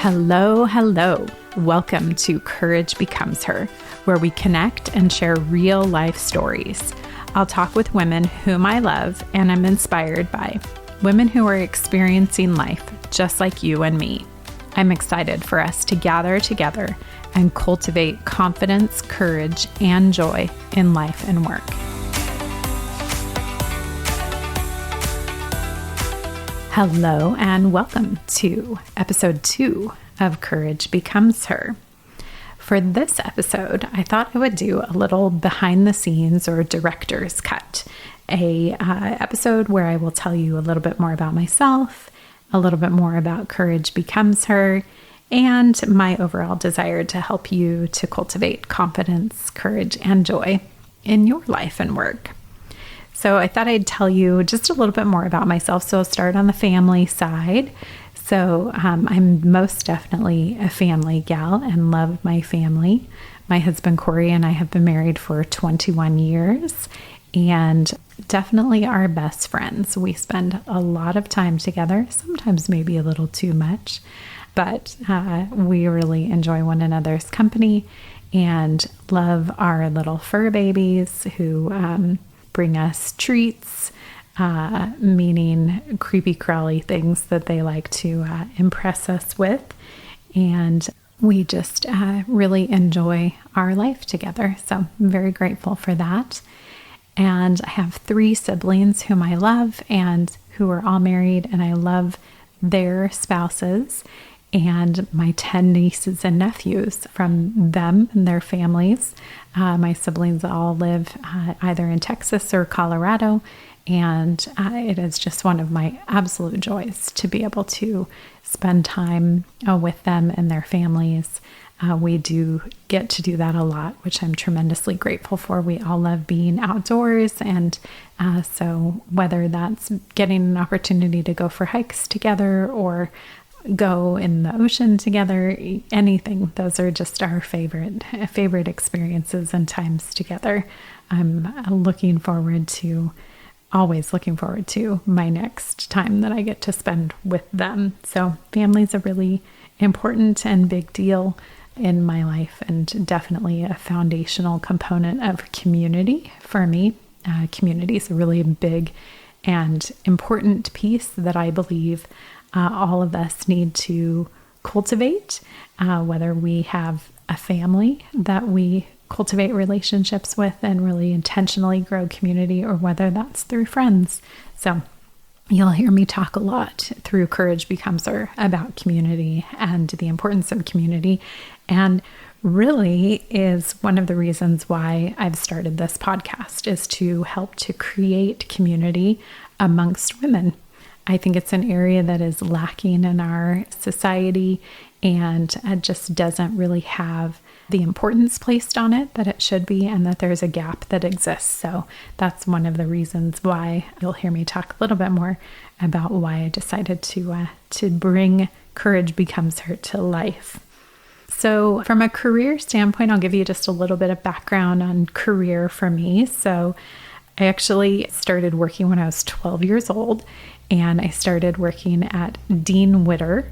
Hello, hello. Welcome to Courage Becomes Her, where we connect and share real life stories. I'll talk with women whom I love and am inspired by, women who are experiencing life just like you and me. I'm excited for us to gather together and cultivate confidence, courage, and joy in life and work. Hello and welcome to episode 2 of Courage Becomes Her. For this episode, I thought I would do a little behind the scenes or director's cut, a episode where I will tell you a little bit more about myself, a little bit more about Courage Becomes Her, and my overall desire to help you to cultivate confidence, courage, and joy in your life and work. So I thought I'd tell you just a little bit more about myself. So I'll start on the family side. So I'm most definitely a family gal and love my family. My husband, Corey, and I have been married for 21 years and definitely are best friends. We spend a lot of time together, sometimes maybe a little too much, but we really enjoy one another's company and love our little fur babies who bring us treats, meaning creepy crawly things that they like to impress us with. And we just really enjoy our life together. So I'm very grateful for that. And I have 3 siblings whom I love and who are all married, and I love their spouses and my 10 nieces and nephews from them and their families. My siblings all live either in Texas or Colorado, and it is just one of my absolute joys to be able to spend time with them and their families. We do get to do that a lot, which I'm tremendously grateful for. We all love being outdoors, and so whether that's getting an opportunity to go for hikes together or go in the ocean together, anything, those are just our favorite experiences and times together. I'm always looking forward to my next time that I get to spend with them. So family's a really important and big deal in my life, and definitely a foundational component of community for me. Community is a really big and important piece that I believe all of us need to cultivate, whether we have a family that we cultivate relationships with and really intentionally grow community, or whether that's through friends. So you'll hear me talk a lot through Courage Becomes Her about community and the importance of community, and really is one of the reasons why I've started this podcast, is to help to create community amongst women. I think it's an area that is lacking in our society and just doesn't really have the importance placed on it that it should be, and that there's a gap that exists. So that's one of the reasons why you'll hear me talk a little bit more about why I decided to bring Courage Becomes Her to life. So from a career standpoint, I'll give you just a little bit of background on career for me. So I actually started working when I was 12 years old, and I started working at Dean Witter,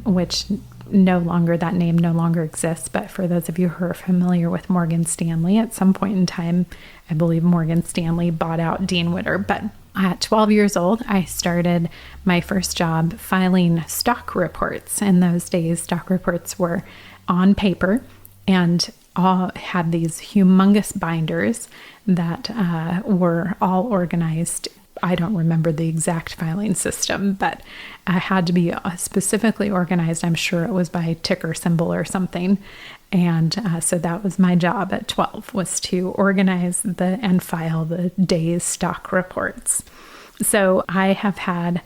which that name no longer exists. But for those of you who are familiar with Morgan Stanley, at some point in time, I believe Morgan Stanley bought out Dean Witter. But at 12 years old, I started my first job filing stock reports. In those days, stock reports were on paper and all had these humongous binders that were all organized. I don't remember the exact filing system, but it had to be specifically organized. I'm sure it was by ticker symbol or something. And so that was my job at 12, was to organize and file the day's stock reports. So I have had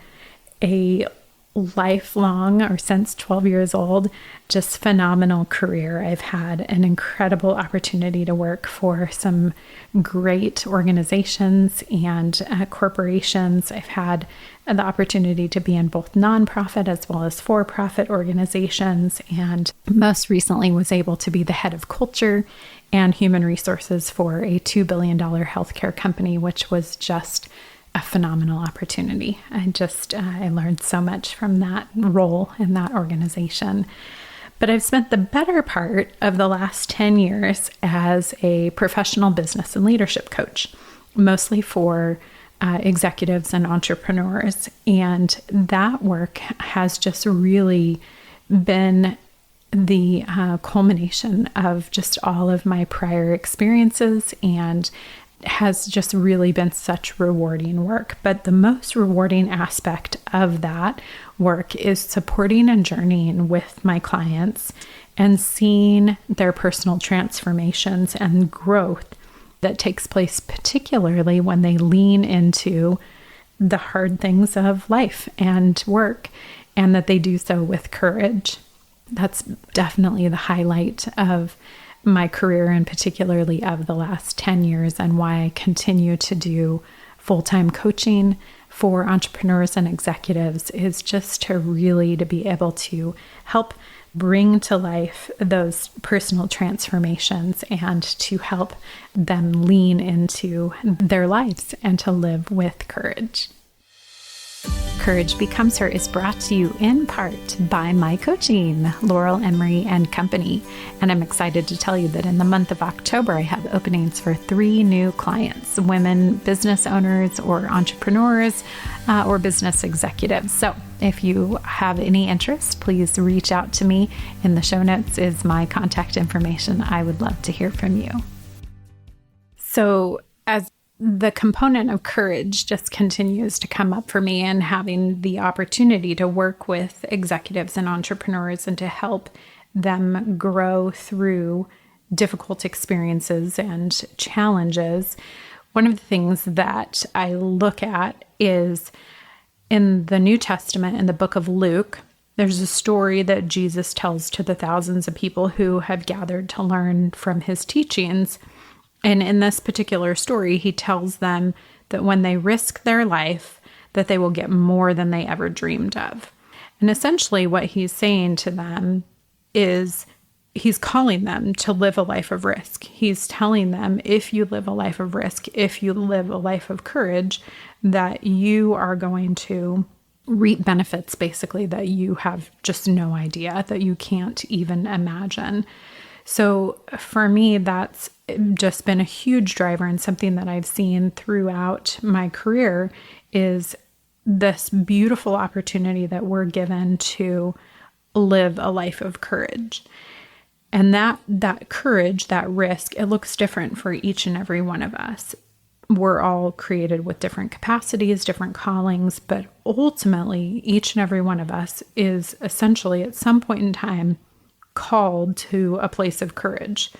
a lifelong, or since 12 years old, just phenomenal career. I've had an incredible opportunity to work for some great organizations and corporations. I've had the opportunity to be in both nonprofit as well as for-profit organizations, and most recently was able to be the head of culture and human resources for a $2 billion healthcare company, which was just a phenomenal opportunity. I learned so much from that role in that organization. But I've spent the better part of the last 10 years as a professional business and leadership coach, mostly for executives and entrepreneurs. And that work has just really been the culmination of just all of my prior experiences, and has just really been such rewarding work. But the most rewarding aspect of that work is supporting and journeying with my clients and seeing their personal transformations and growth that takes place, particularly when they lean into the hard things of life and work, and that they do so with courage. That's definitely the highlight of my career, and particularly of the last 10 years, and why I continue to do full-time coaching for entrepreneurs and executives, is just to be able to help bring to life those personal transformations and to help them lean into their lives and to live with courage. Courage Becomes Her is brought to you in part by my coaching, Laurel Emory and Company. And I'm excited to tell you that in the month of October, I have openings for 3 new clients, women business owners or entrepreneurs or business executives. So if you have any interest, please reach out to me. In the show notes is my contact information. I would love to hear from you. So as the component of courage just continues to come up for me, and having the opportunity to work with executives and entrepreneurs and to help them grow through difficult experiences and challenges. One of the things that I look at is in the New Testament, in the book of Luke, there's a story that Jesus tells to the thousands of people who have gathered to learn from his teachings. And in this particular story, he tells them that when they risk their life, that they will get more than they ever dreamed of. And essentially what he's saying to them is he's calling them to live a life of risk. He's telling them, if you live a life of risk, if you live a life of courage, that you are going to reap benefits, basically, that you have just no idea, that you can't even imagine. So for me, that's just been a huge driver, and something that I've seen throughout my career is this beautiful opportunity that we're given to live a life of courage. And that courage, that risk, it looks different for each and every one of us. We're all created with different capacities, different callings, but ultimately each and every one of us is essentially at some point in time called to a place of courage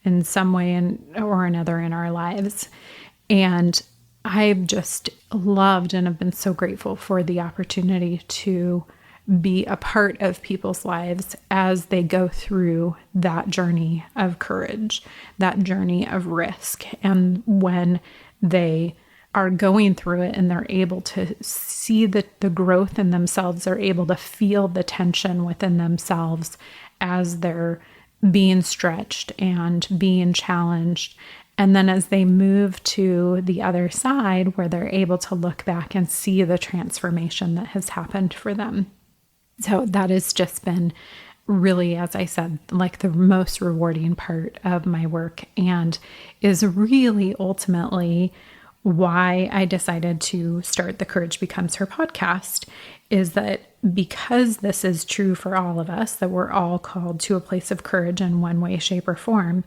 in some way or another in our lives. And I've just loved and have been so grateful for the opportunity to be a part of people's lives as they go through that journey of courage, that journey of risk. And when they are going through it and they're able to see the growth in themselves, they're able to feel the tension within themselves as they're being stretched and being challenged. And then as they move to the other side, where they're able to look back and see the transformation that has happened for them. So that has just been really, as I said, like the most rewarding part of my work, and is really ultimately why I decided to start the Courage Becomes Her podcast, is that because this is true for all of us, that we're all called to a place of courage in one way, shape, or form,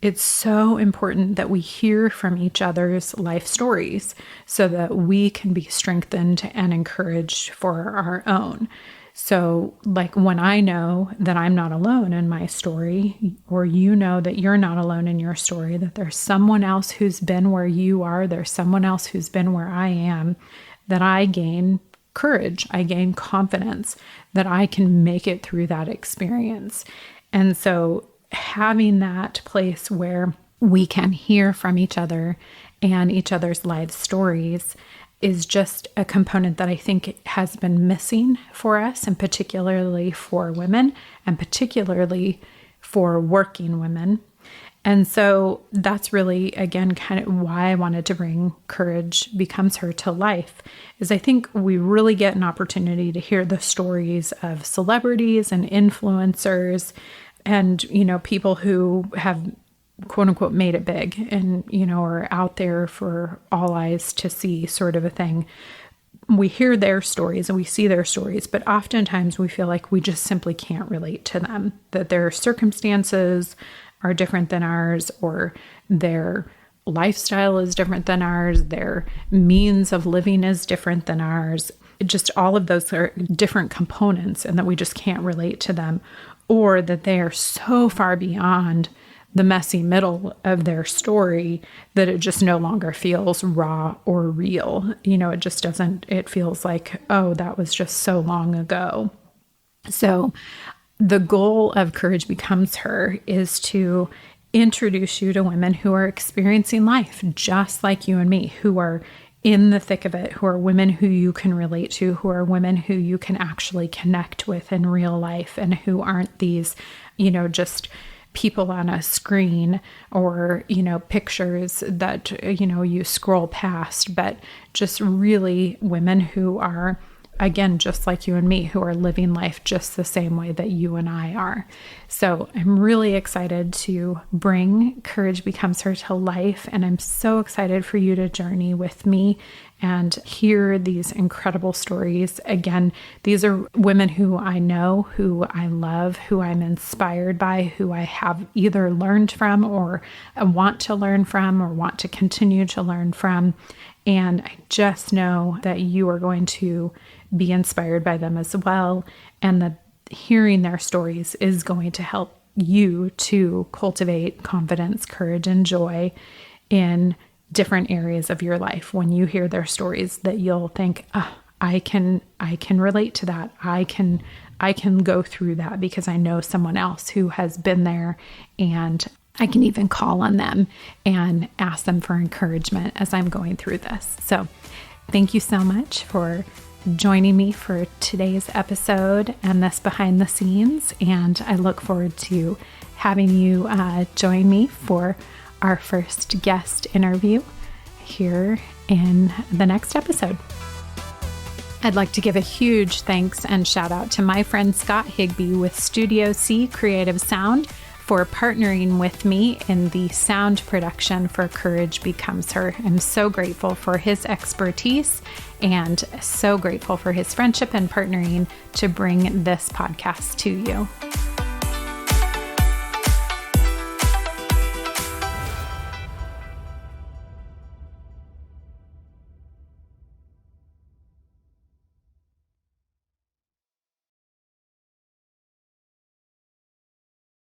it's so important that we hear from each other's life stories so that we can be strengthened and encouraged for our own. So like when I know that I'm not alone in my story, or you know that you're not alone in your story, that there's someone else who's been where you are, there's someone else who's been where I am, that I gain courage, I gain confidence that I can make it through that experience. And so having that place where we can hear from each other and each other's life stories is just a component that I think has been missing for us, and particularly for women, and particularly for working women. And so that's really, again, kind of why I wanted to bring Courage Becomes Her to life, is I think we really get an opportunity to hear the stories of celebrities and influencers and, people who have quote unquote made it big and, are out there for all eyes to see, sort of a thing. We hear their stories and we see their stories, but oftentimes we feel like we just simply can't relate to them, that their circumstances are different than ours, or their lifestyle is different than ours, their means of living is different than ours. Just all of those are different components, and that we just can't relate to them, or that they are so far beyond the messy middle of their story that it just no longer feels raw or real. It just doesn't, it feels like, oh, that was just so long ago. So the goal of Courage Becomes Her is to introduce you to women who are experiencing life just like you and me, who are in the thick of it, who are women who you can relate to, who are women who you can actually connect with in real life, and who aren't these, just people on a screen or, pictures that, you scroll past, but just really women who are, again, just like you and me, who are living life just the same way that you and I are. So I'm really excited to bring Courage Becomes Her to life. And I'm so excited for you to journey with me and hear these incredible stories. Again, these are women who I know, who I love, who I'm inspired by, who I have either learned from or want to learn from or want to continue to learn from. And I just know that you are going to be inspired by them as well. And that hearing their stories is going to help you to cultivate confidence, courage, and joy in different areas of your life. When you hear their stories, that you'll think, oh, I can relate to that. I can go through that because I know someone else who has been there, and I can even call on them and ask them for encouragement as I'm going through this. So thank you so much for joining me for today's episode and this behind the scenes. And I look forward to having you join me for our first guest interview here in the next episode. I'd like to give a huge thanks and shout out to my friend Scott Higby with Studio C Creative Sound for partnering with me in the sound production for Courage Becomes Her. I'm so grateful for his expertise and so grateful for his friendship and partnering to bring this podcast to you.